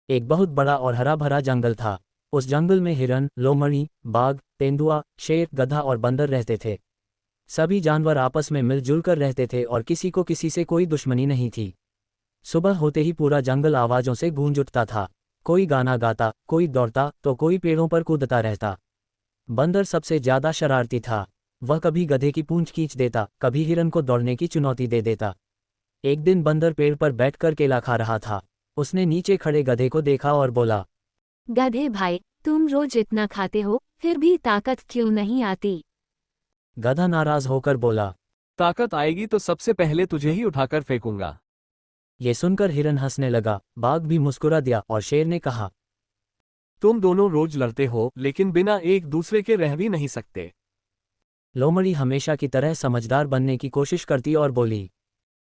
एक बहुत बड़ा और हरा भरा जंगल था। उस जंगल में हिरन, लोमड़ी, बाघ, तेंदुआ, शेर, गधा और बंदर रहते थे। सभी जानवर आपस में मिलजुल कर रहते थे और किसी को किसी से कोई दुश्मनी नहीं थी। सुबह होते ही पूरा जंगल आवाज़ों से गूंज उठता था। कोई गाना गाता, कोई दौड़ता तो कोई पेड़ों पर कूदता रहता। बंदर सबसे ज्यादा शरारती था। वह कभी गधे की पूंछ खींच देता, कभी हिरन को दौड़ने की चुनौती दे देता। एक दिन बंदर पेड़ पर बैठकर केला खा रहा था। उसने नीचे खड़े गधे को देखा और बोला, गधे भाई, तुम रोज इतना खाते हो, फिर भी ताकत क्यों नहीं आती? गधा नाराज होकर बोला। ताकत आएगी तो सबसे पहले तुझे ही उठाकर फेंकूंगा। ये सुनकर हिरन हंसने लगा, बाघ भी मुस्कुरा दिया और शेर ने कहा, तुम दोनों रोज लड़ते हो लेकिन बिना एक दूसरे के रह भी नहीं सकते। लोमड़ी हमेशा की तरह समझदार बनने की कोशिश करती और बोली,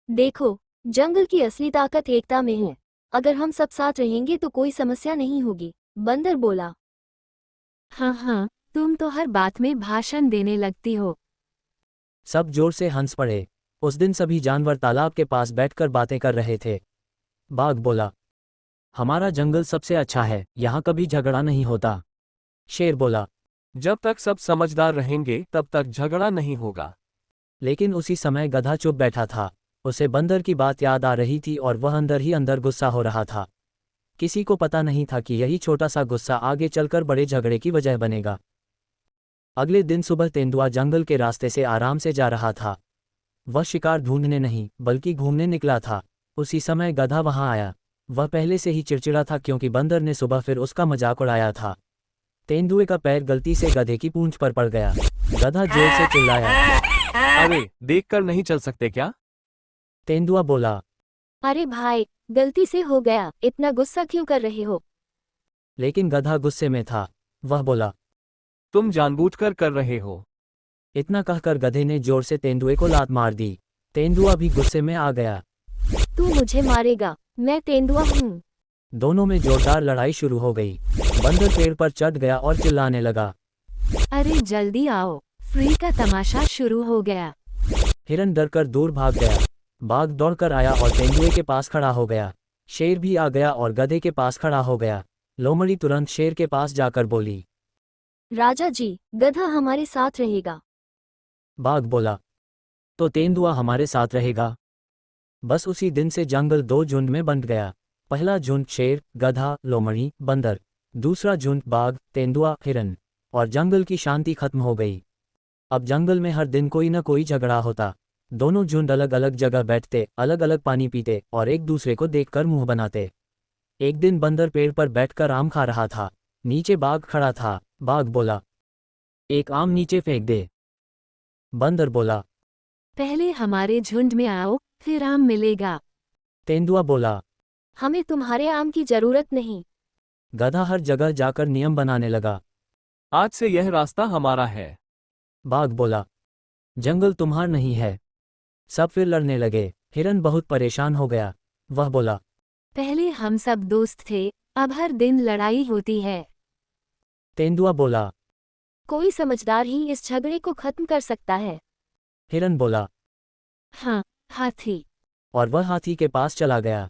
देखो, जंगल की असली ताकत एकता में है। अगर हम सब साथ रहेंगे तो कोई समस्या नहीं होगी। बंदर बोला। हाँ हाँ, तुम तो हर बात में भाषण देने लगती हो। सब जोर से हंस पड़े। उस दिन सभी जानवर तालाब के पास बैठकर बातें कर रहे थे। बाघ बोला, हमारा जंगल सबसे अच्छा है, यहाँ कभी झगड़ा नहीं होता। शेर बोला, जब तक सब समझदार रहेंगे तब तक झगड़ा नहीं होगा। लेकिन उसी समय गधा चुप बैठा था। उसे बंदर की बात याद आ रही थी और वह अंदर ही अंदर गुस्सा हो रहा था। किसी को पता नहीं था कि यही छोटा सा गुस्सा आगे चलकर बड़े झगड़े की वजह बनेगा। अगले दिन सुबह तेंदुआ जंगल के रास्ते से आराम से जा रहा था। वह शिकार ढूंढने नहीं बल्कि घूमने निकला था। उसी समय गधा वहां आया। वह पहले से ही चिड़चिड़ा था क्योंकि बंदर ने सुबह फिर उसका मजाक उड़ाया था। तेंदुए का पैर गलती से गधे की पूंछ पर पड़ गया। गधा जोर से चिल्लाया। अरे, देखकर नहीं चल सकते क्या? तेंदुआ बोला। अरे भाई, गलती से हो गया, इतना गुस्सा क्यों कर रहे हो? लेकिन गधा गुस्से में था। वह बोला, तुम जानबूझकर कर रहे हो। इतना कहकर गधे ने जोर से तेंदुए को लात मार दी। तेंदुआ भी गुस्से में आ गया। तू मुझे मारेगा, मैं तेंदुआ हूँ। दोनों में जोरदार लड़ाई शुरू हो गई। बंदर पेड़ पर चढ़ गया और चिल्लाने लगा। अरे जल्दी आओ, फ्री का तमाशा शुरू हो गया। हिरन डरकर दूर भाग गया। बाघ दौड़कर आया और तेंदुए के पास खड़ा हो गया। शेर भी आ गया और गधे के पास खड़ा हो गया। लोमड़ी तुरंत शेर के पास जाकर बोली। राजा जी, गधा हमारे साथ रहेगा। बाघ बोला, तो तेंदुआ हमारे साथ रहेगा। बस उसी दिन से जंगल दो झुंड में बंट गया। पहला झुंड शेर, गधा, लोमड़ी, बंदर। दूसरा झुंड बाघ, तेंदुआ, हिरन। और जंगल की शांति खत्म हो गई। अब जंगल में हर दिन कोई न कोई झगड़ा होता। दोनों झुंड अलग अलग जगह बैठते, अलग अलग पानी पीते और एक दूसरे को देखकर मुंह बनाते। एक दिन बंदर पेड़ पर बैठकर आम खा रहा था। नीचे बाघ खड़ा था। बाघ बोला, एक आम नीचे फेंक दे। बंदर बोला, पहले हमारे झुंड में आओ, फिर आम मिलेगा। तेंदुआ बोला, हमें तुम्हारे आम की जरूरत नहीं। गधा हर जगह जाकर नियम बनाने लगा। आज से यह रास्ता हमारा है। बाघ बोला, जंगल तुम्हारा नहीं है। सब फिर लड़ने लगे। हिरन बहुत परेशान हो गया। वह बोला, पहले हम सब दोस्त थे, अब हर दिन लड़ाई होती है। तेंदुआ बोला। कोई समझदार ही इस झगड़े को खत्म कर सकता है। हिरन बोला। हाँ, हाथी। और वह हाथी के पास चला गया।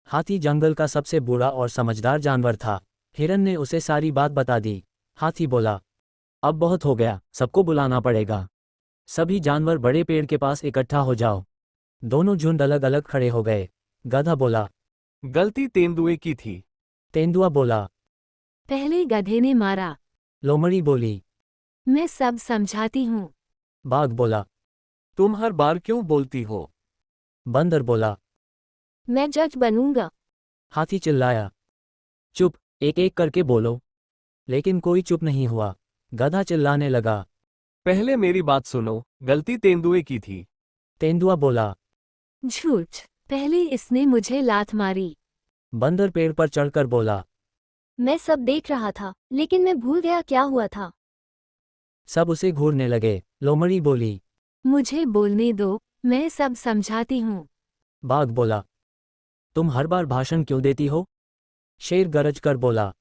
हाथी जंगल का सबसे बूढ़ा और समझदार जानवर था। हिरन ने उसे सारी बात बता दी। हाथी बोला, अब बहुत हो गया, सबको बुलाना पड़ेगा। सभी जानवर बड़े पेड़ के पास इकट्ठा हो जाओ। दोनों झुंड अलग अलग खड़े हो गए। गधा बोला, गलती तेंदुए की थी। तेंदुआ बोला। पहले गधे ने मारा। लोमड़ी बोली। मैं सब समझाती हूँ। बाघ बोला। तुम हर बार क्यों बोलती हो? बंदर बोला। मैं जज बनूंगा। हाथी चिल्लाया, चुप, एक एक करके बोलो। लेकिन कोई चुप नहीं हुआ। गधा चिल्लाने लगा, पहले मेरी बात सुनो, गलती तेंदुए की थी। तेंदुआ बोला। झूठ, पहले इसने मुझे लात मारी। बंदर पेड़ पर चढ़कर बोला। मैं सब देख रहा था, लेकिन मैं भूल गया क्या हुआ था। सब उसे घूरने लगे। लोमड़ी बोली। मुझे बोलने दो, मैं सब समझाती हूँ। बाघ बोला, तुम हर बार भाषण क्यों देती हो? शेर गरज कर बोला।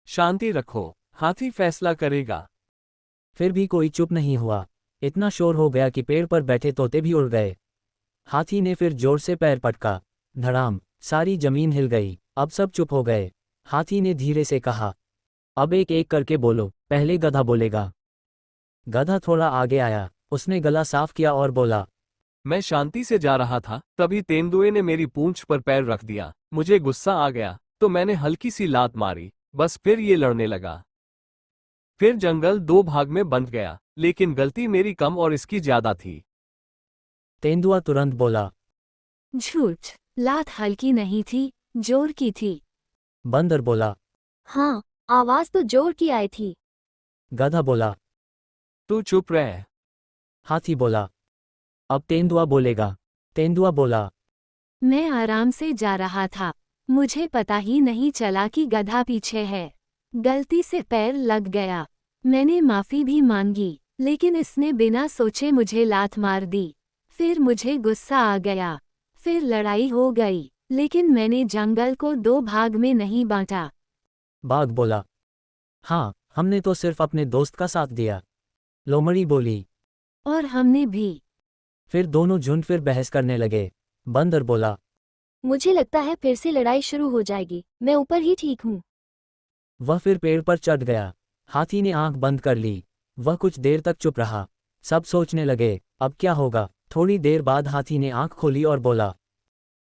शांति रखो, हाथी फैसला करेगा। फिर भी कोई चुप नहीं हुआ। इतना शोर हो गया कि पेड़ पर बैठे तोते भी उड़ गए। हाथी ने फिर जोर से पैर पटका। धड़ाम, सारी जमीन हिल गई। अब सब चुप हो गए। हाथी ने धीरे से कहा, अब एक एक करके बोलो, पहले गधा बोलेगा। गधा थोड़ा आगे आया, उसने गला साफ किया और बोला, मैं शांति से जा रहा था, तभी तेंदुए ने मेरी पूंछ पर पैर रख दिया। मुझे गुस्सा आ गया तो मैंने हल्की सी लात मारी, बस फिर ये लड़ने लगा। फिर जंगल दो भाग में बंट गया, लेकिन गलती मेरी कम और इसकी ज्यादा थी। तेंदुआ तुरंत बोला। झूठ, लात हल्की नहीं थी, जोर की थी। बंदर बोला। हाँ, आवाज तो जोर की आई थी। गधा बोला। तू चुप रह। हाथी बोला। अब तेंदुआ बोलेगा। तेंदुआ बोला। मैं आराम से जा रहा था, मुझे पता ही नहीं चला कि गधा पीछे है। गलती से पैर लग गया। मैंने माफी भी मांगी, लेकिन इसने बिना सोचे मुझे लात मार दी। फिर मुझे गुस्सा आ गया, फिर लड़ाई हो गई, लेकिन मैंने जंगल को दो भाग में नहीं बांटा। बाघ बोला। हाँ, हमने तो सिर्फ अपने दोस्त का साथ दिया। लोमड़ी बोली। और हमने भी। फिर दोनों झुंड फिर बहस करने लगे। बंदर बोला। मुझे लगता है फिर से लड़ाई शुरू हो जाएगी, मैं ऊपर ही ठीक हूँ। वह फिर पेड़ पर चढ़ गया। हाथी ने आंख बंद कर ली। वह कुछ देर तक चुप रहा। सब सोचने लगे, अब क्या होगा। थोड़ी देर बाद हाथी ने आंख खोली और बोला,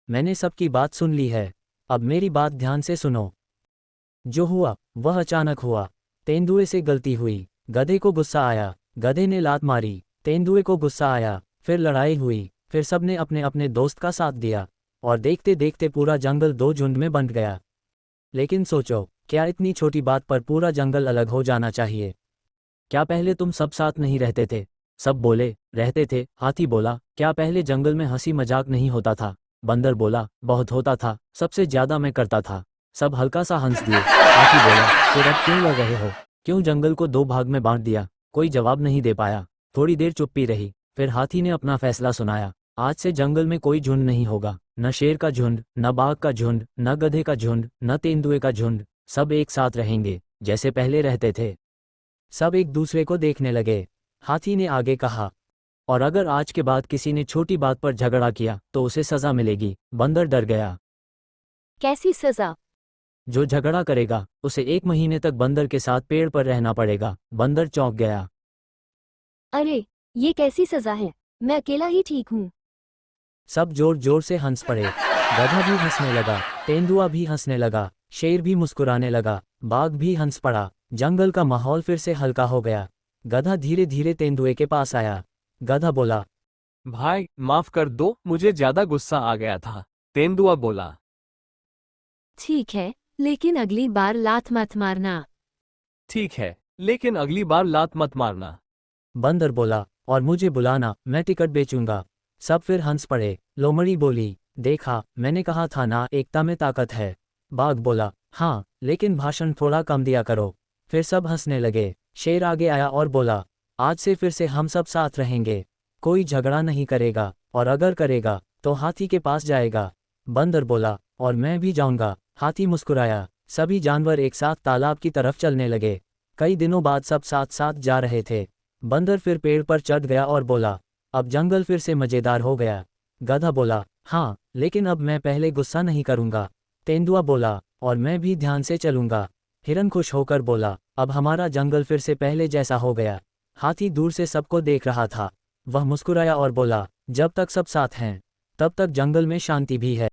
मैंने सबकी बात सुन ली है, अब मेरी बात ध्यान से सुनो। जो हुआ वह अचानक हुआ। तेंदुए से गलती हुई। गधे को गुस्सा आया, गधे ने लात मारी। तेंदुए को गुस्सा आया, फिर लड़ाई हुई। फिर सबने अपने अपने दोस्त का साथ दिया, और देखते देखते पूरा जंगल दो झुंड में बंट गया। लेकिन सोचो, क्या इतनी छोटी बात पर पूरा जंगल अलग हो जाना चाहिए? क्या पहले तुम सब साथ नहीं रहते थे? सब बोले, रहते थे। हाथी बोला, क्या पहले जंगल में हंसी मजाक नहीं होता था? बंदर बोला, बहुत होता था, सबसे ज्यादा मैं करता था। सब हल्का सा हंस दिए। हाथी बोला, फिर अब क्यों लड़ रहे हो? क्यों जंगल को दो भाग में बांट दिया? कोई जवाब नहीं दे पाया। थोड़ी देर चुप्पी रही। फिर हाथी ने अपना फैसला सुनाया। आज से जंगल में कोई झुंड नहीं होगा, न शेर का झुंड, न बाघ का झुंड, न गधे का झुंड, न तेंदुए का झुंड। सब एक साथ रहेंगे, जैसे पहले रहते थे। सब एक दूसरे को देखने लगे। हाथी ने आगे कहा, और अगर आज के बाद किसी ने छोटी बात पर झगड़ा किया तो उसे सजा मिलेगी। बंदर डर गया। कैसी सजा? जो झगड़ा करेगा उसे 1 महीने तक बंदर के साथ पेड़ पर रहना पड़ेगा। बंदर चौंक गया। अरे, ये कैसी सजा है? मैं अकेला ही ठीक हूँ। सब जोर जोर से हंस पड़े। गधा भी हंसने लगा, तेंदुआ भी हंसने लगा, शेर भी मुस्कुराने लगा, बाघ भी हंस पड़ा। जंगल का माहौल फिर से हल्का हो गया। गधा धीरे धीरे तेंदुए के पास आया। गधा बोला, भाई माफ कर दो, मुझे ज्यादा गुस्सा आ गया था। तेंदुआ बोला। ठीक है, लेकिन अगली बार लात मत मारना। ठीक है, लेकिन अगली बार लात मत मारना। बंदर बोला, और मुझे बुलाना, मैं टिकट बेचूंगा। सब फिर हंस पड़े। लोमड़ी बोली, देखा, मैंने कहा था ना, एकता में ताकत है। बाघ बोला, हाँ, लेकिन भाषण थोड़ा कम दिया करो। फिर सब हंसने लगे। शेर आगे आया और बोला, आज से फिर से हम सब साथ रहेंगे, कोई झगड़ा नहीं करेगा, और अगर करेगा तो हाथी के पास जाएगा। बंदर बोला, और मैं भी जाऊंगा। हाथी मुस्कुराया। सभी जानवर एक साथ तालाब की तरफ चलने लगे। कई दिनों बाद सब साथ साथ जा रहे थे। बंदर फिर पेड़ पर चढ़ गया और बोला, अब जंगल फिर से मजेदार हो गया। गधा बोला, हाँ, लेकिन अब मैं पहले गुस्सा नहीं करूंगा। तेंदुआ बोला, और मैं भी ध्यान से चलूंगा। हिरन खुश होकर बोला, अब हमारा जंगल फिर से पहले जैसा हो गया। हाथी दूर से सबको देख रहा था। वह मुस्कुराया और बोला, जब तक सब साथ हैं, तब तक जंगल में शांति भी है।